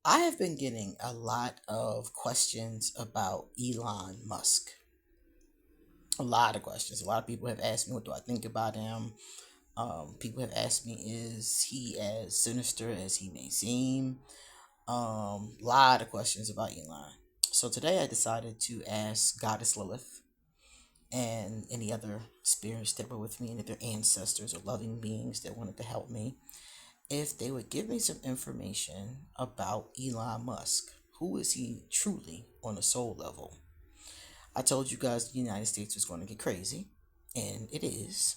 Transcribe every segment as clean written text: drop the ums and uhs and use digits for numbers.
I have been getting a lot of questions about Elon Musk. A lot of questions. A lot of people have asked me, what do I think about him? People have asked me, is he as sinister as he may seem? Lot of questions about Elon. So today I decided to ask Goddess Lilith and any other spirits that were with me, any other ancestors or loving beings that wanted to help me, if they would give me some information about Elon Musk. Who is he truly on a soul level? I told you guys the United States was going to get crazy, and it is.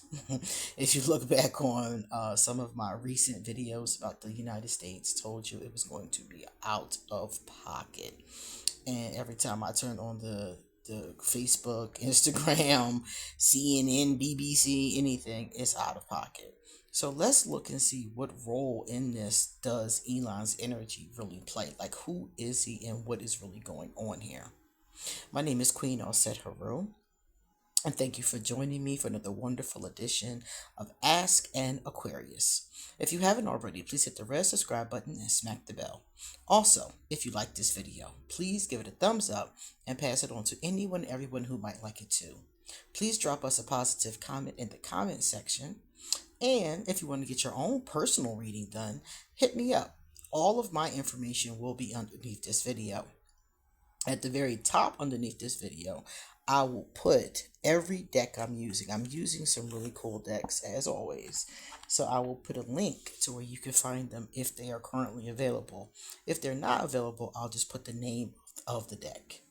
If you look back on some of my recent videos about the United States, told you it was going to be out of pocket. And every time I turn on the Facebook, Instagram, CNN, BBC, anything, it's out of pocket. So let's look and see what role in this does Elon's energy really play. Like, who is he and what is really going on here? My name is QueenAusetHeru, and thank you for joining me for another wonderful edition of Ask an Aquarius. If you haven't already, please hit the red subscribe button and smack the bell. Also, if you like this video, please give it a thumbs up and pass it on to anyone, everyone who might like it too. Please drop us a positive comment in the comment section. And if you want to get your own personal reading done, hit me up. All of my information will be underneath this video. At the very top underneath this video, I will put every deck I'm using. I'm using some really cool decks as always. So I will put a link to where you can find them if they are currently available. If they're not available, I'll just put the name of the deck.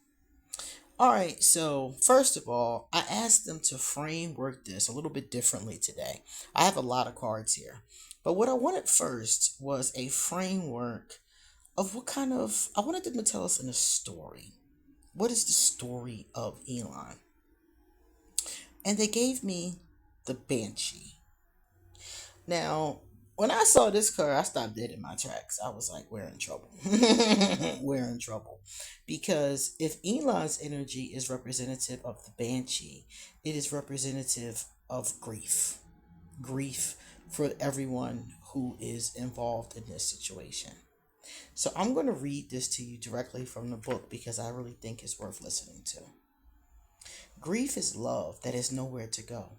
Alright, so first of all, I asked them to framework this a little bit differently today. I have a lot of cards here. But what I wanted first was a framework of I wanted them to tell us in a story. What is the story of Elon? And they gave me the Banshee. Now, when I saw this card, I stopped dead in my tracks. I was like, we're in trouble. We're in trouble. Because if Elon's energy is representative of the Banshee, it is representative of grief. Grief for everyone who is involved in this situation. So I'm going to read this to you directly from the book because I really think it's worth listening to. Grief is love that has nowhere to go.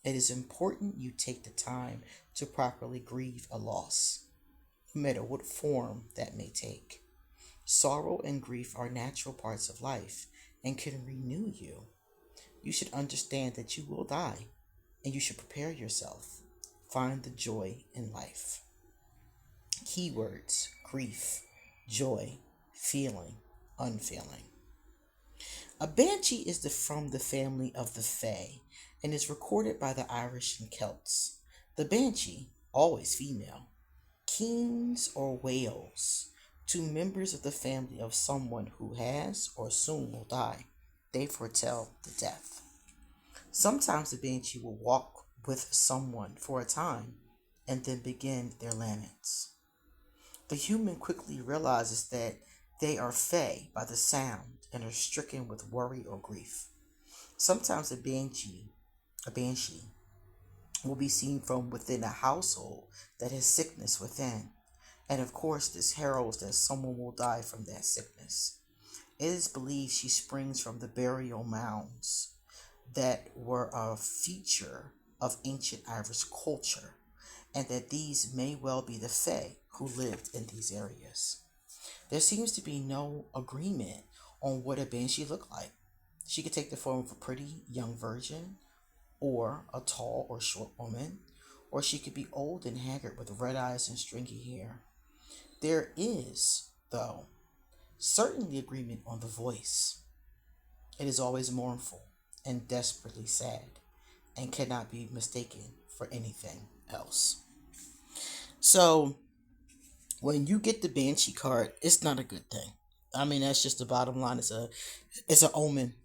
It is important you take the time to properly grieve a loss, no matter what form that may take. Sorrow and grief are natural parts of life and can renew you. You should understand that you will die, and you should prepare yourself. Find the joy in life. Keywords: grief, joy, feeling, unfeeling. A banshee is from the family of the Fae and is recorded by the Irish and Celts. The banshee, always female, keens or wails to members of the family of someone who has or soon will die. They foretell the death. Sometimes the banshee will walk with someone for a time and then begin their laments. The human quickly realizes that they are fey by the sound and are stricken with worry or grief. Sometimes a banshee will be seen from within a household that has sickness within. And of course, this heralds that someone will die from that sickness. It is believed she springs from the burial mounds that were a feature of ancient Irish culture, and that these may well be the Fae who lived in these areas. There seems to be no agreement on what a banshee looked like. She could take the form of a pretty young virgin, or a tall or short woman, or she could be old and haggard with red eyes and stringy hair. There is, though, certainly agreement on the voice. It is always mournful and desperately sad, and cannot be mistaken for anything else. So, when you get the Banshee card, it's not a good thing. I mean, that's just the bottom line. It's an omen.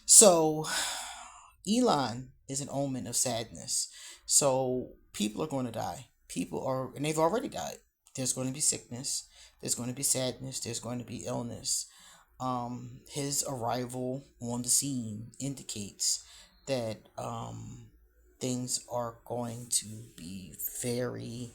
So, Elon is an omen of sadness. So, people are going to die. People are, and they've already died. There's going to be sickness. There's going to be sadness. There's going to be illness. His arrival on the scene indicates that things are going to be very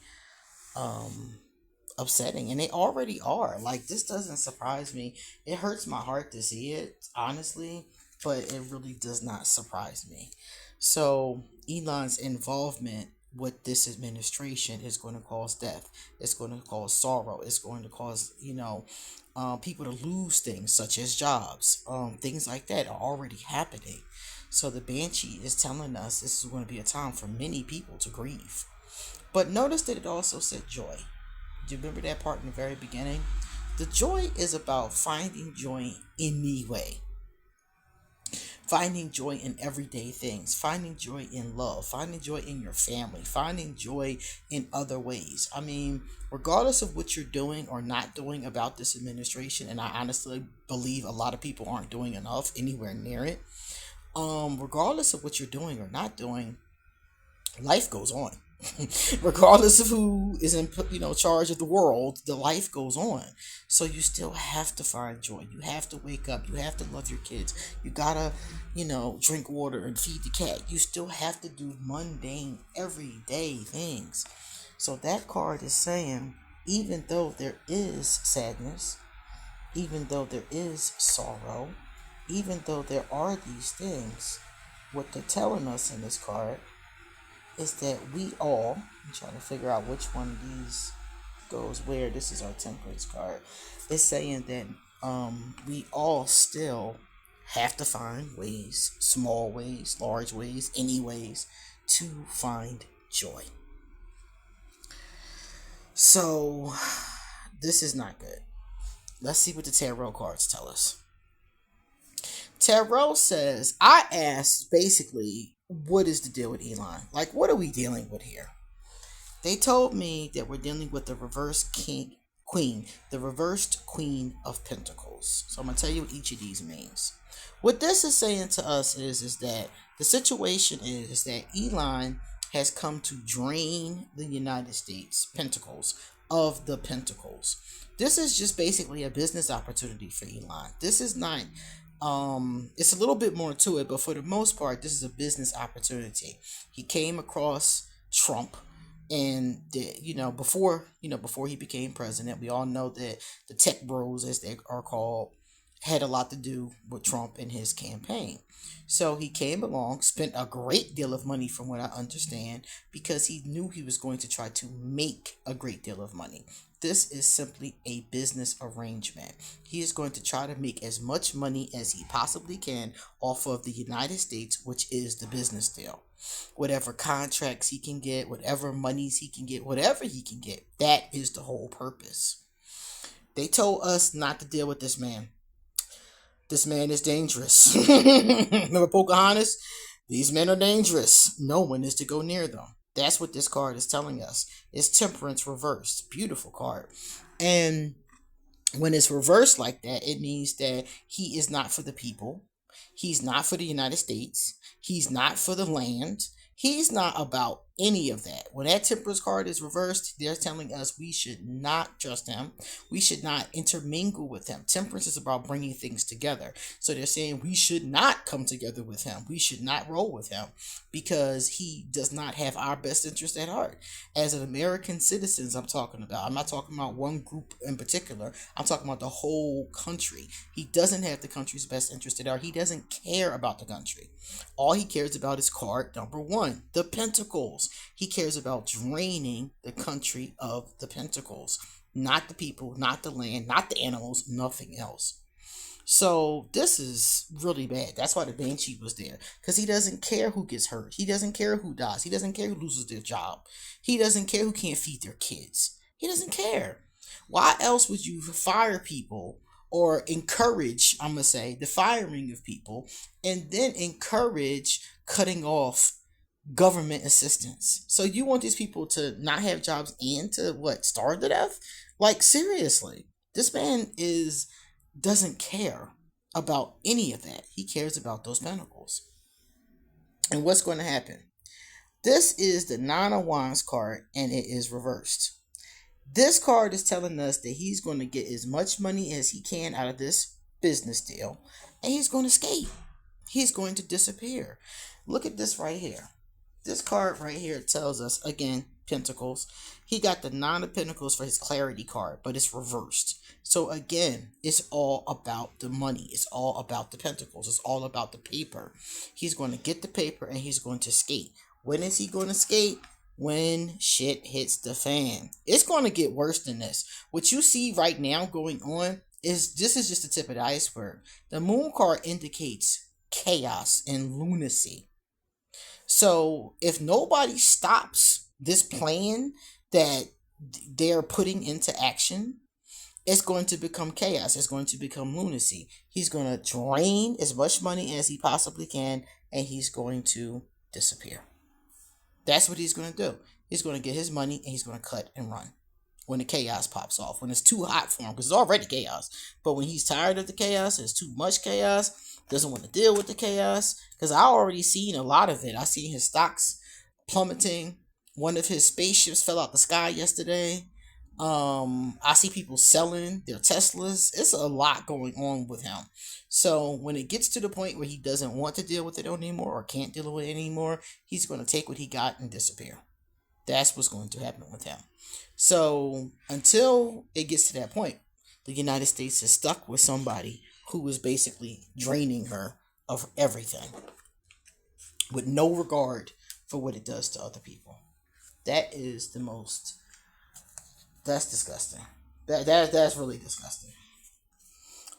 upsetting, and they already are. Like, this doesn't surprise me. It hurts my heart to see it, honestly, but it really does not surprise me. So Elon's involvement with this administration is going to cause death. It's going to cause sorrow. It's going to cause, people to lose things such as jobs. Things like that are already happening. So the Banshee is telling us this is going to be a time for many people to grieve. But notice that it also said joy. Do you remember that part in the very beginning? The joy is about finding joy anyway. Finding joy in everyday things, finding joy in love, finding joy in your family, finding joy in other ways. I mean, regardless of what you're doing or not doing about this administration, and I honestly believe a lot of people aren't doing enough anywhere near it. Regardless of what you're doing or not doing, life goes on. Regardless of who is in charge of the world, the life goes on. So you still have to find joy. You have to wake up. You have to love your kids. You gotta drink water and feed the cat. You still have to do mundane everyday things. So that card is saying, even though there is sadness, even though there is sorrow, even though there are these things, what they're telling us in this card is that we all, I'm trying to figure out which one of these goes where. This is our temperance card. It's saying that we all still have to find ways, small ways, large ways, any ways, to find joy. So this is not good. Let's see what the tarot cards tell us. Tarot says, I asked basically, what is the deal with Elon? Like, what are we dealing with here? They told me that we're dealing with the reversed queen, the reversed Queen of Pentacles. So I'm going to tell you what each of these means. What this is saying to us is that the situation is that Elon has come to drain the United States Pentacles of the Pentacles. This is just basically a business opportunity for Elon. This is not it's a little bit more to it, but for the most part, this is a business opportunity. He came across Trump, and before he became president, we all know that the tech bros, as they are called, had a lot to do with Trump and his campaign. So he came along, spent a great deal of money from what I understand, because he knew he was going to try to make a great deal of money. This is simply a business arrangement. He is going to try to make as much money as he possibly can off of the United States, which is the business deal. Whatever contracts he can get, whatever monies he can get, whatever he can get, that is the whole purpose. They told us not to deal with this man. This man is dangerous. Remember Pocahontas? These men are dangerous. No one is to go near them. That's what this card is telling us. It's Temperance reversed. Beautiful card. And when it's reversed like that, it means that he is not for the people. He's not for the United States. He's not for the land. He's not about any of that. When that Temperance card is reversed, they're telling us we should not trust him. We should not intermingle with him. Temperance is about bringing things together. So they're saying we should not come together with him. We should not roll with him because he does not have our best interest at heart. As an American citizens, I'm talking about. I'm not talking about one group in particular. I'm talking about the whole country. He doesn't have the country's best interest at heart. He doesn't care about the country. All he cares about is card number 1, the Pentacles. He cares about draining the country of the Pentacles. Not the people, not the land, not the animals, nothing else. So this is really bad. That's why the Banshee was there. Because he doesn't care who gets hurt. He doesn't care who dies. He doesn't care who loses their job. He doesn't care who can't feed their kids. He doesn't care. Why else would you fire people or encourage, I'm going to say, the firing of people and then encourage cutting off government assistance? So you want these people to not have jobs and to starve to death? Like, seriously, this man doesn't care about any of that. He cares about those pentacles. And what's going to happen? This is the 9 of Wands card, and it is reversed. This card is telling us that he's going to get as much money as he can out of this business deal, and he's going to escape. He's going to disappear. Look at this right here. This card right here tells us, again, Pentacles. He got the Nine of Pentacles for his clarity card, but it's reversed. So again, it's all about the money. It's all about the Pentacles. It's all about the paper. He's going to get the paper and he's going to skate. When is he going to skate? When shit hits the fan. It's going to get worse than this. What you see right now going on is this is just the tip of the iceberg. The Moon card indicates chaos and lunacy. So if nobody stops this plan that they're putting into action, it's going to become chaos. It's going to become lunacy. He's going to drain as much money as he possibly can, and he's going to disappear. That's what he's going to do. He's going to get his money, and he's going to cut and run when the chaos pops off, when it's too hot for him, because it's already chaos. But when he's tired of the chaos, it's too much chaos, doesn't want to deal with the chaos, because I already seen a lot of it. I seen his stocks plummeting. One of his spaceships fell out the sky yesterday. I see people selling their Teslas. It's a lot going on with him. So when it gets to the point where he doesn't want to deal with it anymore or can't deal with it anymore, he's going to take what he got and disappear. That's what's going to happen with him. So until it gets to that point, the United States is stuck with somebody who is basically draining her of everything with no regard for what it does to other people. That is the most... That's disgusting. That's really disgusting.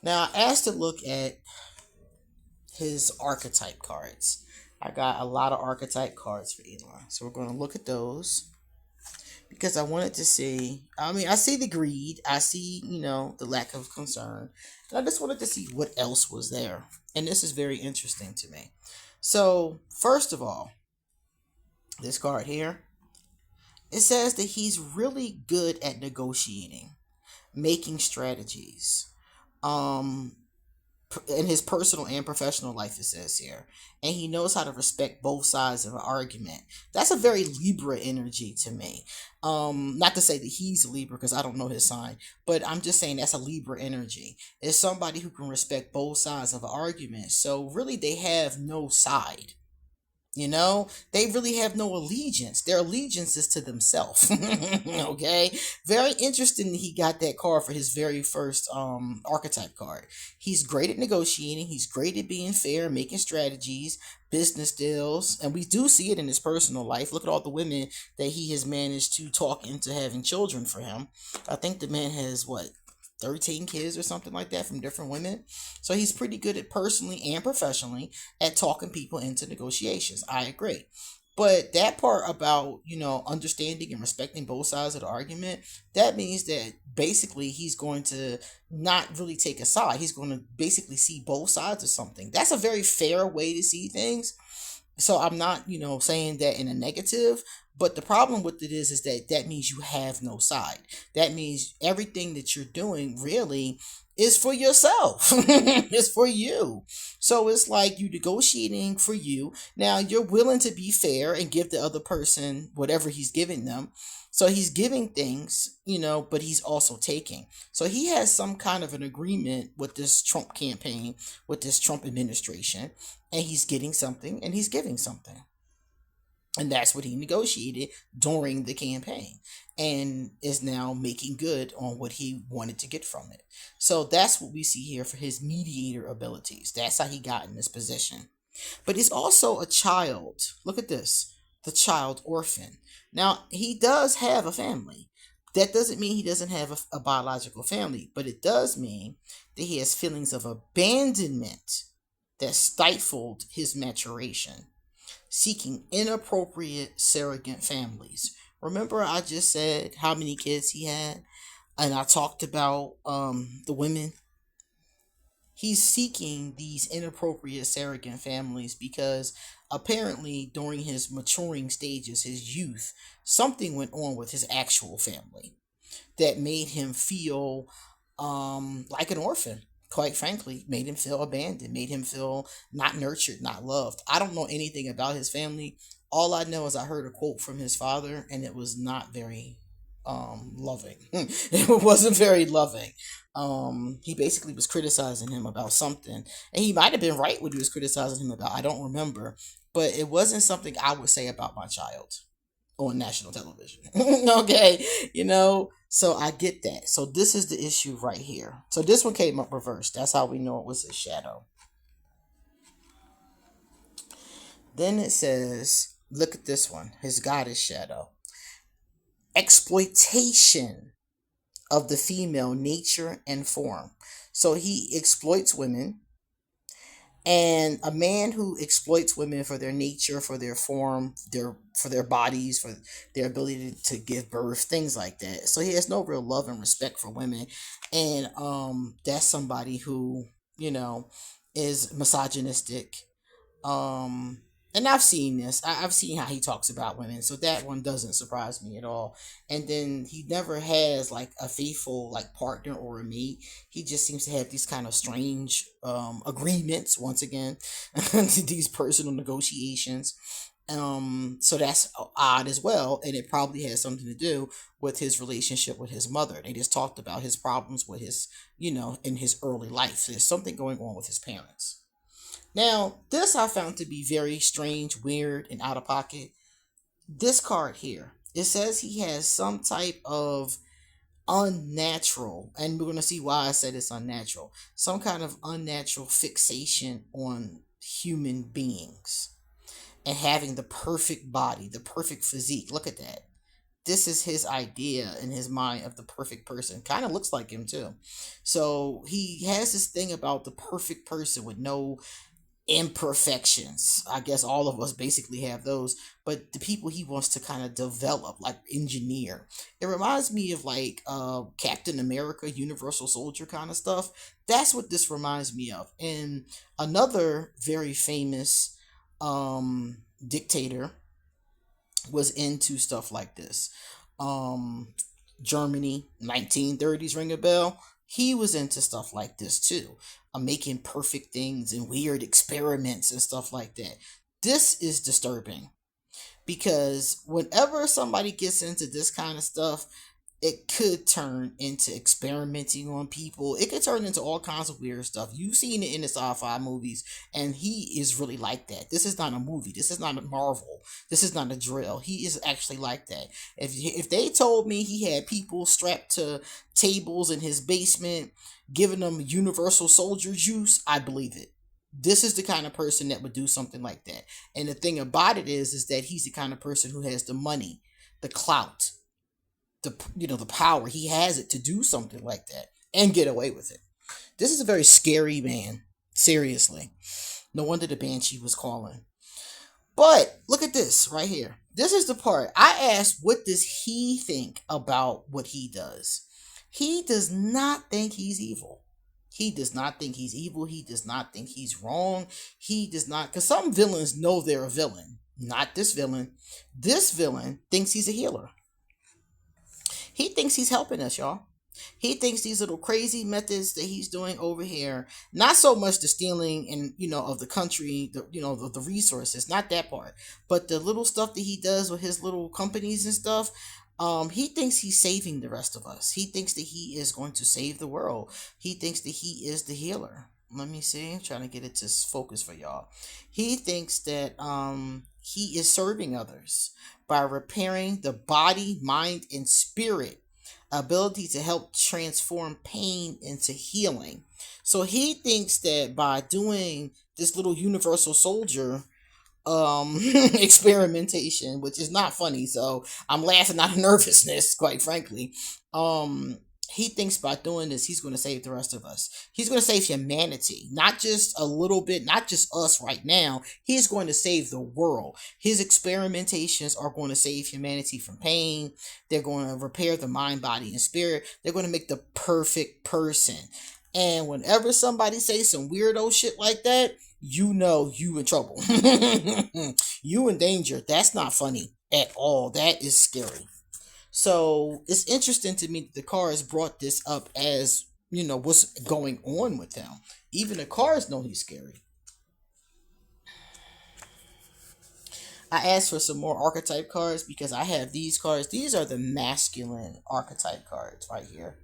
Now, I asked to look at his archetype cards. I got a lot of archetype cards for Elon. So we're going to look at those. Because I wanted to see... I see the greed. I see, the lack of concern. And I just wanted to see what else was there. And this is very interesting to me. So, first of all, this card here. It says that he's really good at negotiating, making strategies, in his personal and professional life, it says here. And he knows how to respect both sides of an argument. That's a very Libra energy to me. Not to say that he's a Libra, because I don't know his sign, but I'm just saying that's a Libra energy. It's somebody who can respect both sides of an argument. So really, they have no side. They really have no allegiance. Their allegiance is to themselves. Okay? Very interesting that he got that card for his very first archetype card. He's great at negotiating. He's great at being fair, making strategies, business deals. And we do see it in his personal life. Look at all the women that he has managed to talk into having children for him. I think the man has, 13 kids or something like that from different women. So he's pretty good at personally and professionally at talking people into negotiations. I agree. But that part about, understanding and respecting both sides of the argument, that means that basically he's going to not really take a side. He's going to basically see both sides of something. That's a very fair way to see things. So I'm not, saying that in a negative, but the problem with it is that means you have no side. That means everything that you're doing really is for yourself. It's for you. So it's like you negotiating for you. Now you're willing to be fair and give the other person whatever he's giving them. So he's giving things, but he's also taking. So he has some kind of an agreement with this Trump campaign, with this Trump administration, and he's getting something and he's giving something. And that's what he negotiated during the campaign and is now making good on what he wanted to get from it. So that's what we see here for his mediator abilities. That's how he got in this position. But he's also a child. Look at this. The child orphan. Now, he does have a family. That doesn't mean he doesn't have a biological family, but it does mean that he has feelings of abandonment that stifled his maturation, seeking inappropriate surrogate families. Remember I just said how many kids he had? And I talked about the women. He's seeking these inappropriate surrogate families because apparently during his maturing stages, his youth, something went on with his actual family that made him feel like an orphan. Quite frankly, made him feel abandoned, made him feel not nurtured, not loved. I don't know anything about his family. All I know is I heard a quote from his father, and it was not very loving. It wasn't very loving. He basically was criticizing him about something, and he might have been right what he was criticizing him about. I don't remember, but it wasn't something I would say about my child. on national television. Okay, so I get that. So this is the issue right here. So this one came up reversed. That's how we know it was his shadow. Then it says, look at this one, his goddess shadow. Exploitation of the female nature and form. So he exploits women, and a man who exploits women for their nature, for their form, for their bodies, for their ability to give birth, things like that. So he has no real love and respect for women, and that's somebody who is misogynistic. um and I've seen this. I've seen how he talks about women, so that one doesn't surprise me at all. And then he never has like a faithful like partner or a mate. He just seems to have these kind of strange agreements. Once again, these personal negotiations. So that's odd as well, and it probably has something to do with his relationship with his mother. They just talked about his problems with his, in his early life. There's something going on with his parents. Now, this I found to be very strange, weird, and out of pocket. This card here, it says he has some type of unnatural, and we're going to see why I said it's unnatural, some kind of unnatural fixation on human beings and having the perfect body, the perfect physique. Look at that. This is his idea in his mind of the perfect person. Kind of looks like him too. So he has this thing about the perfect person with no imperfections. I guess all of us basically have those, but the people he wants to kind of develop, like engineer. It reminds me of like Captain America, Universal Soldier kind of stuff. That's what this reminds me of. And another very famous dictator was into stuff like this. Um Germany, 1930s, ring a bell? He was into stuff like this too. Making perfect things and weird experiments and stuff like that. This is disturbing because whenever somebody gets into this kind of stuff, it could turn into experimenting on people. It could turn into all kinds of weird stuff. You've seen it in the sci-fi movies, and he is really like that. This is not a movie. This is not a Marvel. This is not a drill. He is actually like that. If they told me he had people strapped to tables in his basement, giving them universal soldier juice, I believe it. This is the kind of person that would do something like that. And the thing about it is that he's the kind of person who has the money, the clout, the power. He has it to do something like that and get away with it. This is a very scary man. Seriously. No wonder the banshee was calling. But look at this right here. This is the part I asked, what does he think about what he does? He does not think he's evil. He does not think he's evil. He does not think he's wrong. He does not, because some villains know they're a villain. Not this villain. This villain thinks he's a healer. He thinks he's helping us, y'all. He thinks these little crazy methods that he's doing over here, not so much the stealing and of the country, the resources, not that part, but the little stuff that he does with his little companies and stuff. He thinks he's saving the rest of us. He thinks that he is going to save the world. He thinks that he is the healer. Let me see. I'm trying to get it to focus for y'all. He thinks that he is serving others by repairing the body, mind, and spirit, ability to help transform pain into healing. So he thinks that by doing this little universal soldier experimentation, which is not funny, so I'm laughing out of nervousness, quite frankly. He thinks by doing this, he's going to save the rest of us. He's going to save humanity, not just a little bit, not just us right now. He's going to save the world. His experimentations are going to save humanity from pain. They're going to repair the mind, body, and spirit. They're going to make the perfect person. And whenever somebody says some weirdo shit like that, you in trouble. You in danger. That's not funny at all. That is scary. So it's interesting to me that the cards brought this up as, what's going on with him. Even the cards know he's scary. I asked for some more archetype cards because I have these cards. These are the masculine archetype cards right here.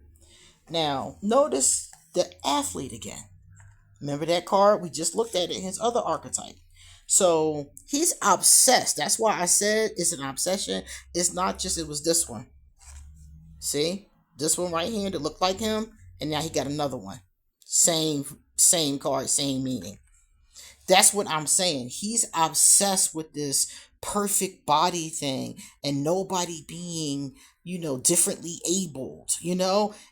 Now, notice the athlete again. Remember that card? We just looked at it in his other archetype. So he's obsessed. That's why I said it's an obsession. It's not just it was this one. See? This one right here that looked like him, and now he got another one. Same card, same meaning. That's what I'm saying. He's obsessed with this perfect body thing and nobody being, differently abled.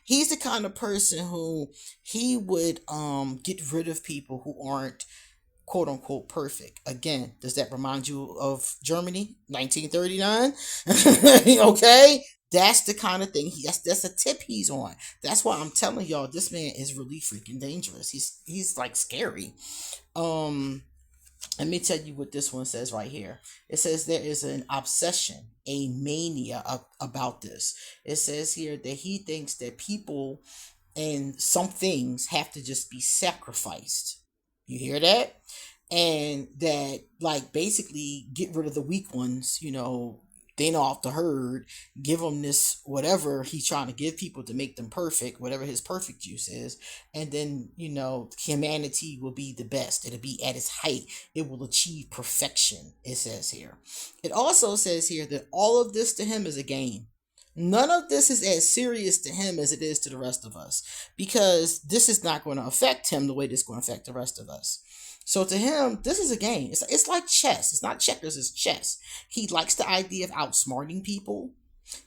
He's the kind of person who he would get rid of people who aren't quote unquote perfect. Again, does that remind you of Germany, 1939? Okay, that's the kind of thing that's a tip he's on. That's why I'm telling y'all this man is really freaking dangerous. He's like scary. Um, Let me tell you what this one says right here. It says there is an obsession, a mania about this. It says here that he thinks that people and some things have to just be sacrificed. You hear that? And that, like, basically get rid of the weak ones, thin off the herd, give them this whatever he's trying to give people to make them perfect, whatever his perfect juice is, and then humanity will be the best. It'll be at its height. It will achieve perfection. It says here. It also says here that all of this to him is a game. None of this is as serious to him as it is to the rest of us, because this is not going to affect him the way this is going to affect the rest of us. So to him, this is a game. It's like chess. It's not checkers, it's chess. He likes the idea of outsmarting people.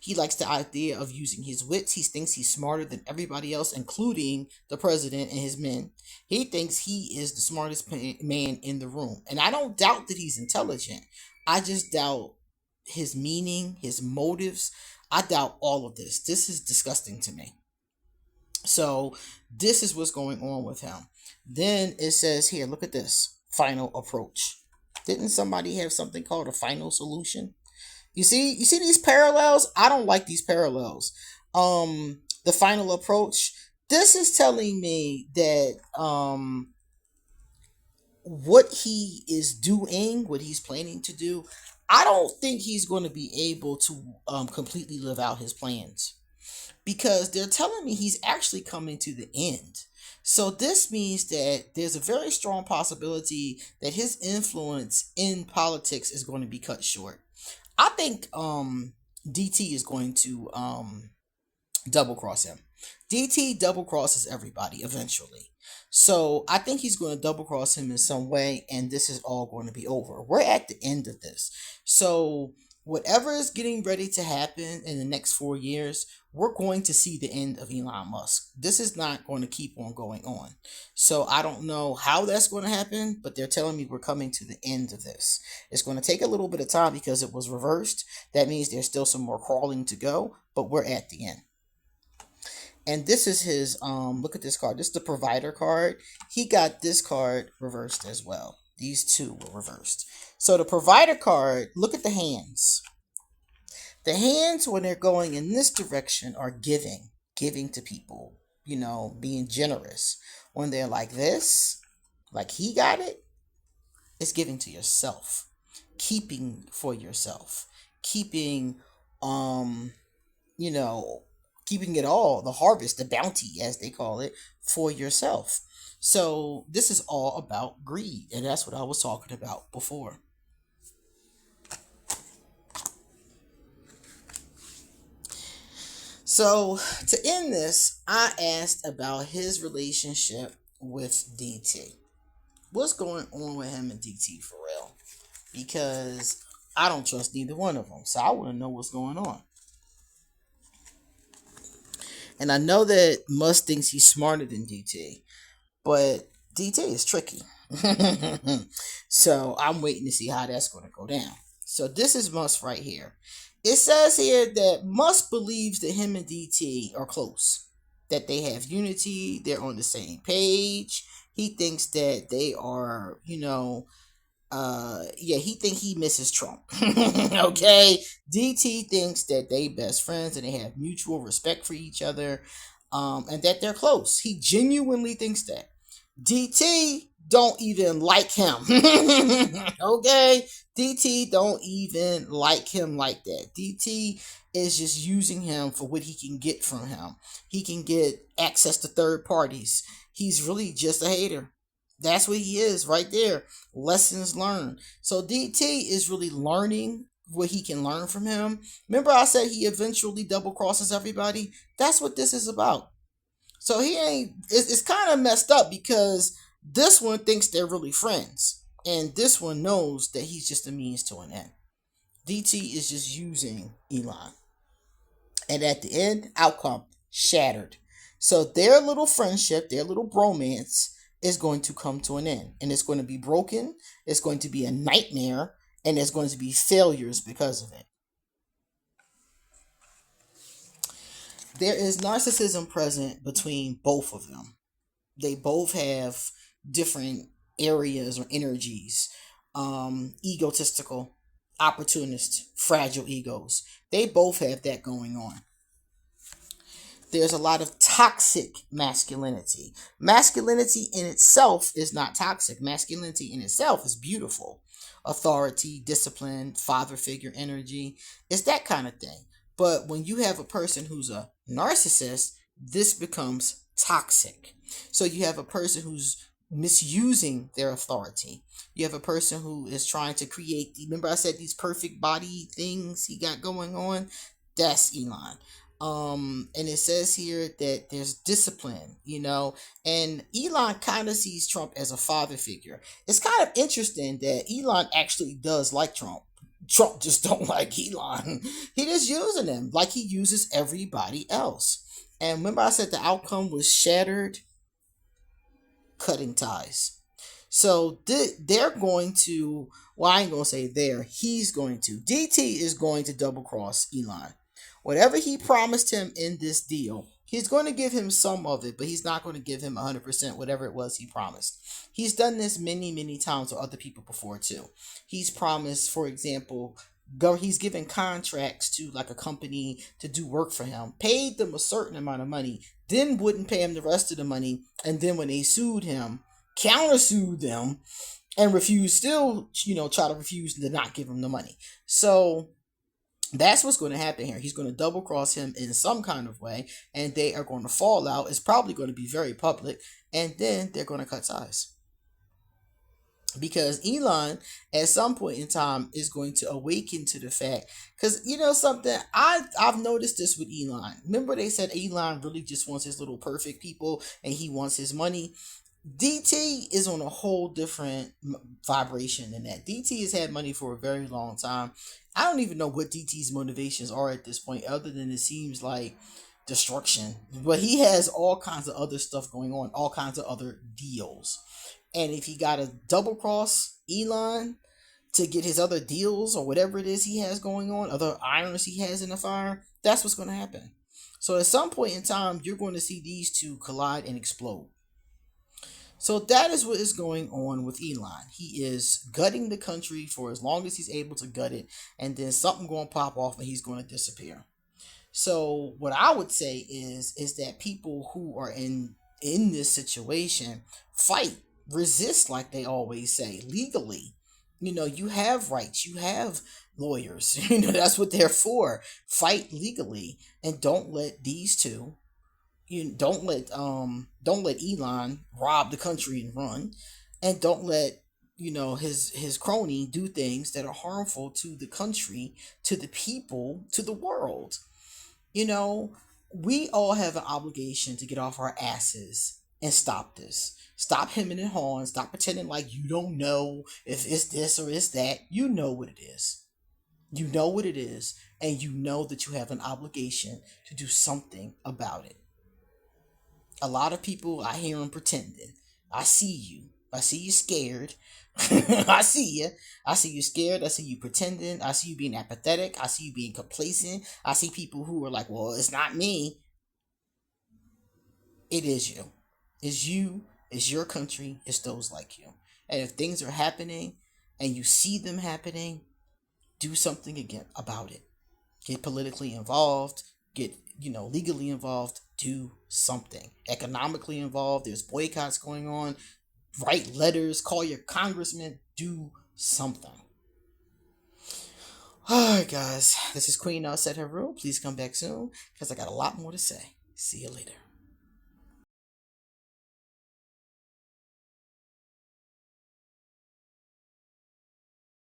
He likes the idea of using his wits. He thinks he's smarter than everybody else, including the president and his men. He thinks he is the smartest man in the room. And I don't doubt that he's intelligent. I just doubt his meaning, his motives. I doubt all of this. This is disgusting to me. So this is what's going on with him. Then it says here, look at this final approach. Didn't somebody have something called a final solution? You see these parallels? I don't like these parallels. The final approach. This is telling me that what he is doing, what he's planning to do, I don't think he's going to be able to completely live out his plans, because they're telling me he's actually coming to the end. So this means that there's a very strong possibility that his influence in politics is going to be cut short. I think DT is going to double cross him. DT double crosses everybody eventually. So I think he's going to double cross him in some way, and this is all going to be over. We're at the end of this. So whatever is getting ready to happen in the next 4 years, we're going to see the end of Elon Musk. This is not going to keep on going on. So I don't know how that's going to happen, but they're telling me we're coming to the end of this. It's going to take a little bit of time because it was reversed. That means there's still some more crawling to go, but we're at the end. And this is his, look at this card. This is the provider card. He got this card reversed as well. These two were reversed. So the provider card, look at the hands. The hands, when they're going in this direction, are giving to people, being generous. When they're like this, like he got it, it's giving to yourself, keeping for yourself, keeping it all, the harvest, the bounty, as they call it, for yourself. So this is all about greed, and that's what I was talking about before. So to end this, I asked about his relationship with DT. What's going on with him and DT for real? Because I don't trust neither one of them, so I want to know what's going on. And I know that Musk thinks he's smarter than DT, but DT is tricky. So I'm waiting to see how that's going to go down. So this is Musk right here. It says here that Musk believes that him and DT are close, that they have unity, they're on the same page. He thinks that they are, he think he misses Trump. Okay, DT thinks that they best friends and they have mutual respect for each other, and that they're close. He genuinely thinks that. DT don't even like him. Okay, DT don't even like him like that. DT is just using him for what he can get from him. He can get access to third parties. He's really just a hater. That's what he is right there. Lessons learned. So DT is really learning what he can learn from him. Remember I said he eventually double crosses everybody? That's what this is about. So he ain't, it's kind of messed up because this one thinks they're really friends. And this one knows that he's just a means to an end. DT is just using Elon. And at the end, outcome shattered. So their little friendship, their little bromance is going to come to an end. And it's going to be broken. It's going to be a nightmare. And there's going to be failures because of it. There is narcissism present between both of them. They both have different areas or energies. Egotistical, opportunist, fragile egos. They both have that going on. There's a lot of toxic masculinity. Masculinity in itself is not toxic. Masculinity in itself is beautiful. Authority, discipline, father figure energy. It's that kind of thing. But when you have a person who's a narcissist, this becomes toxic. So you have a person who's misusing their authority. You have a person who is trying to create, remember I said these perfect body things he got going on? That's Elon. And it says here that there's discipline, and Elon kind of sees Trump as a father figure. It's kind of interesting that Elon actually does like Trump. Trump just don't like Elon. He just using him like he uses everybody else. And remember I said the outcome was shattered, cutting ties. So they're going to, well, I ain't going to say there. He's going to. DT is going to double cross Elon. Whatever he promised him in this deal, he's going to give him some of it, but he's not going to give him 100% whatever it was he promised. He's done this many, many times with other people before too. He's promised, for example, he's given contracts to like a company to do work for him, paid them a certain amount of money, then wouldn't pay him the rest of the money, and then when they sued him, countersued them, and refused, still, try to refuse to not give him the money. So that's what's going to happen here. He's going to double cross him in some kind of way, and they are going to fall out. It's probably going to be very public, and then they're going to cut ties. Because Elon, at some point in time, is going to awaken to the fact, because something, I've noticed this with Elon. Remember they said Elon really just wants his little perfect people, and he wants his money. DT is on a whole different vibration than that. DT has had money for a very long time. I don't even know what DT's motivations are at this point, other than it seems like destruction. But he has all kinds of other stuff going on, all kinds of other deals. And if he got to double cross Elon to get his other deals or whatever it is he has going on, other irons he has in the fire, that's what's going to happen. So at some point in time, you're going to see these two collide and explode. So that is what is going on with Elon. He is gutting the country for as long as he's able to gut it, and then something going to pop off and he's going to disappear. So what I would say is that people who are in this situation fight, resist, like they always say, legally. You have rights, you have lawyers. That's what they're for. Fight legally, and don't let these two. Don't let Elon rob the country and run, and don't let his crony do things that are harmful to the country, to the people, to the world. We all have an obligation to get off our asses and stop this. Stop hemming and hawing. Stop pretending like you don't know if it's this or it's that. You know what it is. You know what it is, and you know that you have an obligation to do something about it. A lot of people, I hear them pretending. I see you. I see you scared. I see you. I see you scared. I see you pretending. I see you being apathetic. I see you being complacent. I see people who are like, well, it's not me. It is you. It's you. It's your country. It's those like you. And if things are happening and you see them happening, do something again about it. Get politically involved. Get, legally involved. Do something. Economically involved. There's boycotts going on. Write letters. Call your congressman. Do something. Alright, guys. This is QueenAusetHeru. Please come back soon, because I got a lot more to say. See you later.